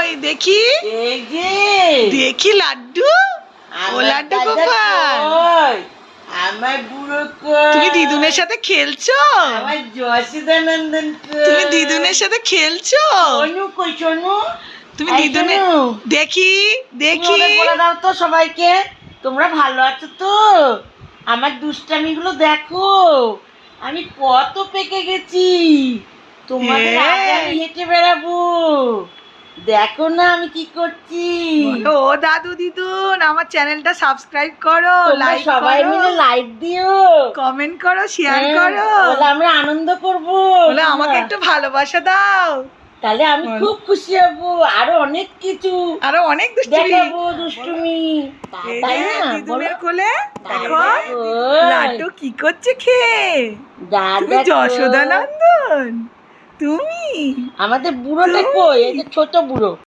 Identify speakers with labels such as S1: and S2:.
S1: কই দেখি
S2: এই যে
S1: দেখি লাড্ডু। ও লাড্ডু
S2: দাদা
S1: গোপাল,
S2: কই? আমার বুড়ো কই?
S1: তুমি দিদুনের সাথে খেলছো?
S2: আমার যশোদানন্দন কই?
S1: তুমি দিদুনের সাথে খেলছো?
S2: সোনু কই সোনু?
S1: তুমি
S2: এই
S1: দিদুনের
S2: সোনু,
S1: দেখি
S2: তুমি
S1: দেখি
S2: ওদের বলে দাও তো সবাইকে, তোমরা ভালো আছো তো? আমার দুষ্টামিগুলো দেখো, আমি কত পেকে গেছি। তোমাদের আগে আমি হেঁটে বেড়াবো, দেখো না আমি কি করছি।
S1: বলো, ও দাদু দিদুন আমার চ্যানেলটা সাবস্ক্রাইব করো,
S2: তোমরা
S1: লাইক
S2: সবাই
S1: করো,
S2: মিলে লাইক দিও,
S1: কমেন্ট করো, শেয়ার করো,
S2: বলে আমরা আনন্দ করবো।
S1: বলে আমাকে একটু ভালোবাসা দাও,
S2: তাহলে আমি
S1: বলো।
S2: খুব খুশি হব, আরো অনেক কিছু
S1: আরো অনেক দুষ্টুমি
S2: দেখাবো, দুষ্টুমি।
S1: এই
S2: তাই
S1: যে
S2: না বলো?
S1: দিদুনের কোলে দেখো
S2: দাদা কই?
S1: লাড্ডু কি করছে খেয়ে। তুমি
S2: দাদা
S1: যশোদা
S2: কই?
S1: নন্দন, তুমি
S2: আমাদের বুড়োটা
S1: তুমি?
S2: কই? এই যে ছোট বুড়ো।